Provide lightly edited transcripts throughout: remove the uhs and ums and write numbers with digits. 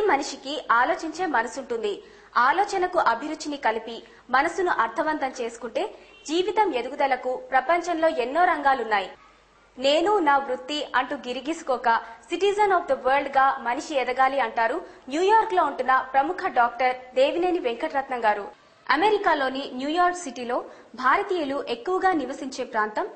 ప్రతి మనిషికి ఆలోచించే మనసుంటుంది. ఆలోచనకు అభిరుచిని కలిపి మనసును అర్థవంతం చేసుకుంటే జీవితం ఎదుగుదలకు ప్రపంచంలో ఎన్నో రంగాలున్నాయి. నేను నా వృత్తి అంటూ గిరిగీసుకోక సిటిజన్ ఆఫ్ ద వరల్డ్ గా మనిషి ఎదగాలి అంటారు న్యూయార్క్ లో ఉంటున్న ప్రముఖ డాక్టర్ దేవినేని వెంకటరత్నం గారు. అమెరికాలోని న్యూయార్క్ సిటీలో భారతీయులు ఎక్కువగా నివసించే ప్రాంతం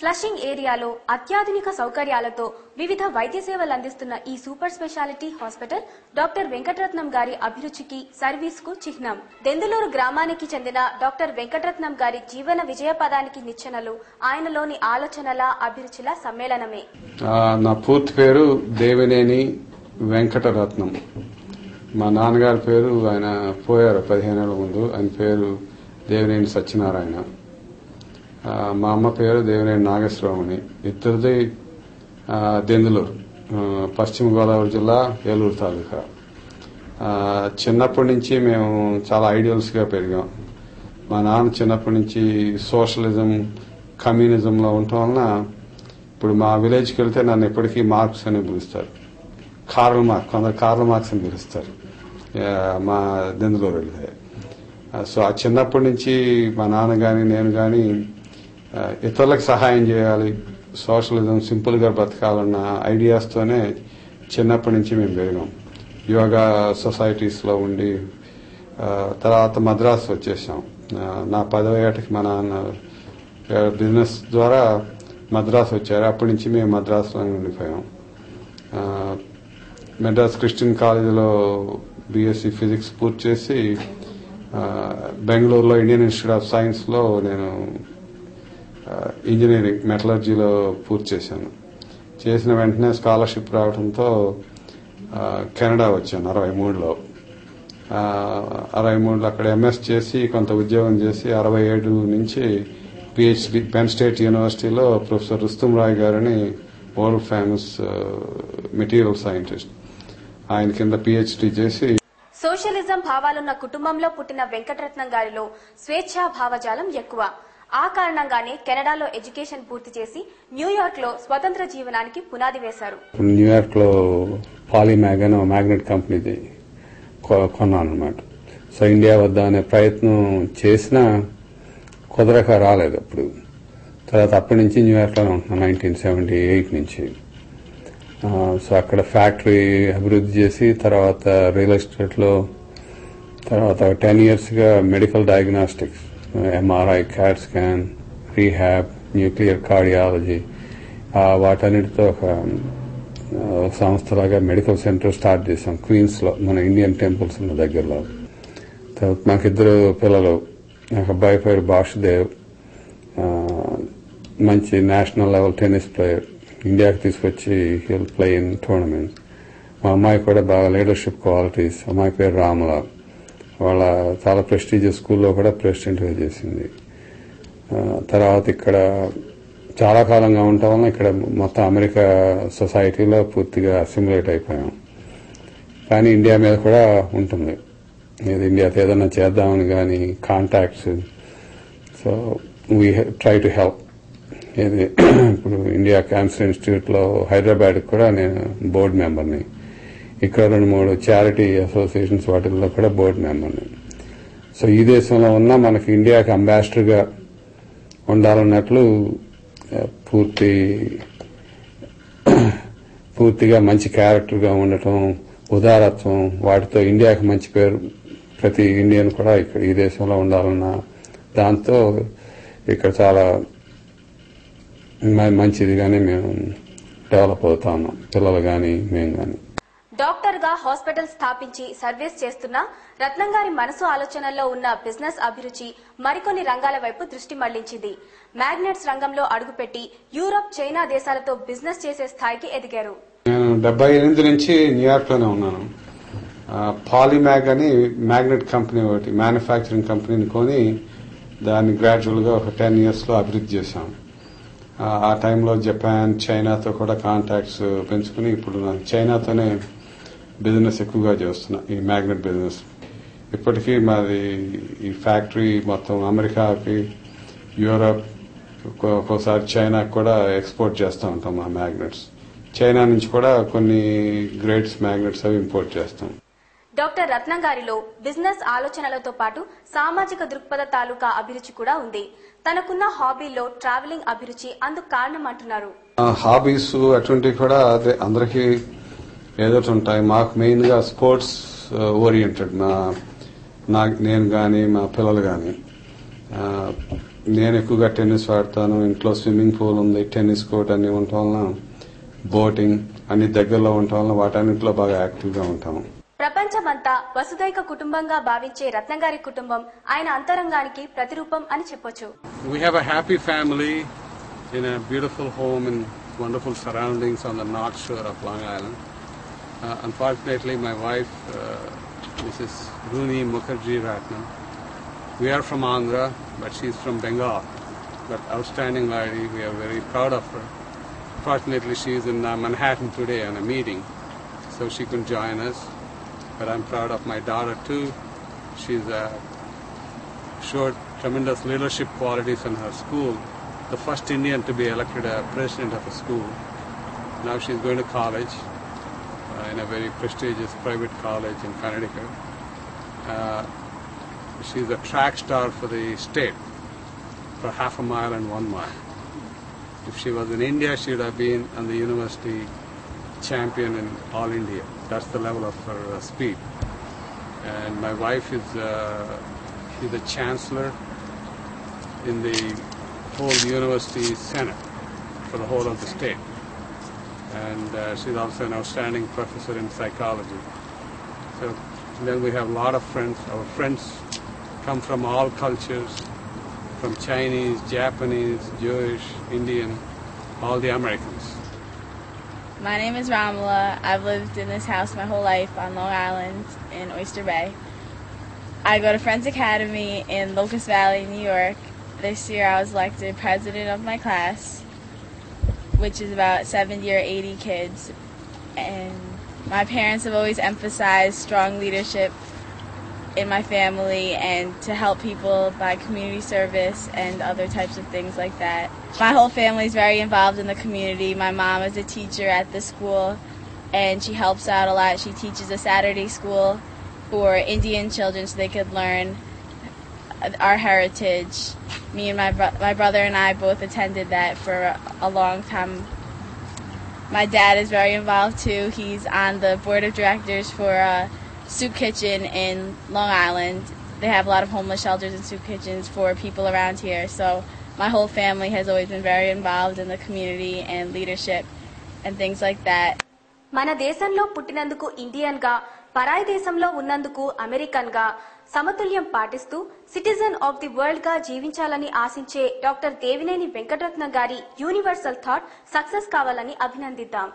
ఫ్లషింగ్ ఏరియాలో అత్యాధునిక సౌకర్యాలతో వివిధ వైద్య సేవలు అందిస్తున్న ఈ super speciality hospital doctor Venkataratnam గారి అభిరుచికి సర్వీస్ కు చిహ్నం. దెందులూరు గ్రామానికి చెందిన డాక్టర్ వెంకటరత్నం గారి జీవన విజయ పదానికి నిచ్చెనలు ఆయనలోని ఆలోచనల అభిరుచుల సమ్మేళనమే. నా పూర్తి పేరు దేవినేని వెంకటరత్నం. మా నాన్నగారి పేరు, ఆయన పోయారు 15 ఏళ్ల ముందు, ఆయన పేరు దేవినేని సత్యనారాయణ. మా అమ్మ పేరు దేవినేని నాగేశ్వరరావుని. ఇద్దరిది దెందులూరు, పశ్చిమ గోదావరి జిల్లా, ఏలూరు తాలూకా. చిన్నప్పటి నుంచి మేము చాలా ఐడియల్స్ గా పెరిగాం. మా నాన్న చిన్నప్పటి నుంచి సోషలిజం, కమ్యూనిజంలో ఉండటం వలన ఇప్పుడు మా విలేజ్కి వెళ్తే నన్ను ఎప్పటికీ మార్క్స్ అని పిలుస్తారు. కొందరు కార్ల్ మార్క్స్ అని పిలుస్తారు మా దెందులూరు వెళ్తే. సో ఆ చిన్నప్పటి నుంచి మా నాన్న గాని నేను గాని ఇతరులకు సహాయం చేయాలి, సోషలిజం సింపుల్ గా బ్రతకాలన్న ఐడియాస్ తోనే చిన్నప్పటి నుంచి మేము పెరిగాం. యోగా సొసైటీస్ లో ఉండి తర్వాత మద్రాసు వచ్చేసాం. నా 10వ ఏటకి మా నాన్న బిజినెస్ ద్వారా మద్రాసు వచ్చారు. అప్పటి నుంచి మేము మద్రాసులోనే ఉండిపోయాం. మెడ్రాస్ క్రిస్టియన్ కాలేజీలో బీఎస్సీ ఫిజిక్స్ పూర్తి చేసి బెంగళూరులో ఇండియన్ ఇన్స్టిట్యూట్ ఆఫ్ సైన్స్ లో నేను ఇంజనీరింగ్ మెటలర్జీలో పూర్తి చేశాను. చేసిన వెంటనే స్కాలర్షిప్ రావడంతో కెనడా వచ్చాను 63లో. 63లో అక్కడ ఎంఎస్ చేసి కొంత ఉద్యోగం చేసి 67 నుంచి పిహెచ్డి పెన్ స్టేట్ యూనివర్సిటీలో ప్రొఫెసర్ రుస్తుం రాయ్ గారని వరల్డ్ ఫేమస్ మెటీరియల్ సైంటిస్ట్, ఆయన కింద పిహెచ్డి చేసి. సోషలిజం భావాలున్న కుటుంబంలో పుట్టిన వెంకటరత్నం గారిలో స్వేచ్ఛా భావజాలం ఎక్కువ. ఆ కారణంగానే కెనడాలో ఎడ్యుకేషన్ పూర్తి చేసి న్యూయార్క్ లో స్వతంత్ర జీవనానికి పునాది వేశారు. న్యూయార్క్ లో పాలీమ్యాగ్ అనే మ్యాగ్నెట్ కంపెనీది కొన్నాను అనమాట. సో ఇండియా వద్ద అనే ప్రయత్నం చేసినా కుదరక రాలేదు అప్పుడు. తర్వాత అప్పటి నుంచి న్యూయార్క్ లోనే ఉంటున్నాను 1978 నుంచి. సో అక్కడ ఫ్యాక్టరీ అభివృద్ధి చేసి తర్వాత రియల్ ఎస్టేట్ లో తర్వాత 10 years గా medical diagnostics, MRI, CAT scan, rehab, nuclear cardiology వాటన్నిటితో ఒక సంస్థలాగా మెడికల్ సెంటర్ స్టార్ట్ చేశాం క్వీన్స్ లో, మన ఇండియన్ టెంపుల్స్ ఉన్న దగ్గరలో. తర్వాత నాకు 2 పిల్లలు. నాకు అబ్బాయి పేరు బాషుదేవ్, మంచి నేషనల్ లెవెల్ టెన్నిస్ ప్లేయర్, ఇండియాకి తీసుకొచ్చి హీల్ ప్లే ఇన్ టోర్నమెంట్స్. మా అమ్మాయి కూడా బాగా లీడర్షిప్ క్వాలిటీస్. అమ్మాయి పేరు రామలా, వాళ్ళ చాలా ప్రెస్టీజియస్ స్కూల్లో కూడా ప్రెసిడెంట్ గా చేసింది. తర్వాత ఇక్కడ చాలా కాలంగా ఉండటం వలన ఇక్కడ మొత్తం అమెరికా సొసైటీలో పూర్తిగా అసిమ్యులేట్ అయిపోయాం. కానీ ఇండియా మీద కూడా ఉంటుంది, ఇండియాతో ఏదైనా చేద్దామని కానీ contacts. So we try to help. ఇప్పుడు ఇండియా క్యాన్సర్ ఇన్స్టిట్యూట్ లో హైదరాబాద్ కూడా నేను బోర్డు మెంబర్ని. ఇక్కడ 2-3 చారిటీ అసోసియేషన్స్ వాటిల్లో కూడా బోర్డు మెంబర్ని. సో ఈ దేశంలో ఉన్న మనకి ఇండియాకి అంబాసిడర్ గా ఉండాలన్నట్లు పూర్తిగా మంచి క్యారెక్టర్ గా ఉండటం, ఉదారత్వం, వాటితో ఇండియాకి మంచి పేరు, ప్రతి ఇండియన్ కూడా ఇక్కడ ఈ దేశంలో ఉండాలన్న దాంతో ఇక్కడ చాలా మంచిదిగానే మేము డెవలప్ అవుతా ఉన్నాం, పిల్లలు గాని మేము గాని. డాక్టర్ గా హాస్పిటల్ స్థాపించి సర్వీస్ చేస్తున్న రత్నం గారి మనసు ఆలోచనల్లో ఉన్న బిజినెస్ అభిరుచి మరికొన్ని రంగాల వైపు దృష్టి మళ్లించింది. మ్యాగ్నెట్స్ రంగంలో అడుగుపెట్టి యూరప్, చైనా దేశాలతో బిజినెస్ చేసే స్థాయికి ఎదిగారు. నేను 78 నుంచి న్యూయార్క్ లోనే ఉన్నాను. పాలీమ్యాగ్ అని మ్యాగ్నెట్ కంపెనీ, ఒకటి మ్యానుఫ్యాక్చరింగ్ కంపెనీని కొని దాన్ని గ్రాడ్యువల్ గా ఒక 10 years లో అభివృద్ధి చేశాం. ఆ టైంలో జపాన్, చైనాతో కూడా కాంటాక్ట్స్ పెంచుకుని ఇప్పుడు చైనాతోనే బిజినెస్ ఎక్కువగా చేస్తున్నా, ఈ మ్యాగ్నెట్ బిజినెస్. ఇప్పటికీ మాది ఈ ఫ్యాక్టరీ మొత్తం అమెరికాకి, యూరప్, ఒక్కోసారి చైనాకి కూడా ఎక్స్పోర్ట్ చేస్తూ ఉంటాం మా మ్యాగ్నెట్స్. చైనా నుంచి కూడా కొన్ని గ్రేట్స్ మ్యాగ్నెట్స్ అవి ఇంపోర్ట్ చేస్తాం. డాక్టర్ రత్నం గారిలో బిజినెస్ ఆలోచనలతో పాటు సామాజిక దృక్పథ తాలూకా అభిరుచి కూడా ఉంది. తనకున్న హాబీలో ట్రావెలింగ్ అభిరుచి అందుకు కారణం అంటున్నారు. హాబీస్ అటువంటివి కూడా అదే అందరికీ ఏదో ఉంటాయి. మాకు మెయిన్ గా స్పోర్ట్స్ ఓరియంటెడ్. నేను గాని మా పిల్లలు గాని. నేను ఎక్కువగా టెన్నిస్ ఆడతాను. ఇంట్లో స్విమ్మింగ్ పూల్ ఉంది, టెన్నిస్ కోర్ట్ అన్ని ఉండటం వలన, బోటింగ్ అన్ని దగ్గరలో ఉండటం వలన వాటన్నిటిలో బాగా యాక్టివ్ గా ఉంటాము. ప్రపంచమంతా వసుదైక కుటుంబంగా భావించే రత్నం గారి కుటుంబం ఆయన అంతరంగానికి ప్రతిరూపం అని చెప్పొచ్చు. We have a happy family in a beautiful home in wonderful surroundings on the north shore of Long Island. Unfortunately, my wife, Mrs. Rooney Mukherjee Ratnam, we are from Andhra, but she's from Bengal. But outstanding lady, we are very proud of her. Fortunately, she is in Manhattan today on a meeting, so she couldn't join us. But I'm proud of my daughter too. She's showed tremendous leadership qualities in her school. The first Indian to be elected a president of a school. Now she's going to college in a very prestigious private college in Connecticut. She's a track star for the state for half a mile and 1 mile. If she was in India, she would have been on the university champion in all India. That's the level of her speed. And my wife is she's a chancellor in the whole university senate for the whole of the state. And she's also an outstanding professor in psychology. So then we have a lot of friends. Our friends come from all cultures, from Chinese, Japanese, Jewish, Indian, all the Americans. My name is Ramla. I've lived in this house my whole life on Long Island in Oyster Bay. I go to Friends Academy in Locust Valley, New York. This year I was elected president of my class, which is about 70 or 80 kids. And my parents have always emphasized strong leadership in my family and to help people by community service and other types of things like that. My whole family is very involved in the community. My mom is a teacher at the school and she helps out a lot. She teaches a Saturday school for Indian children so they could learn our heritage. Me and my brother and I both attended that for a long time. My dad is very involved too. He's on the board of directors for Soup Kitchen in Long Island. They have a lot of homeless shelters and soup kitchens for people around here. So my whole family has always been very involved in the community and leadership and things like that. మన దేశంలో పుట్టినందుకు Indian గా, పరాయి దేశంలో ఉన్నందుకు American గా సమతుల్యం పాటిస్తూ సిటిజన్ ఆఫ్ ది వరల్డ్ గా జీవించాలని ఆశించే డాక్టర్ దేవినేని వెంకటరత్నం గారి యూనివర్సల్ థాట్ సక్సెస్ కావాలని అభినందిద్దాం.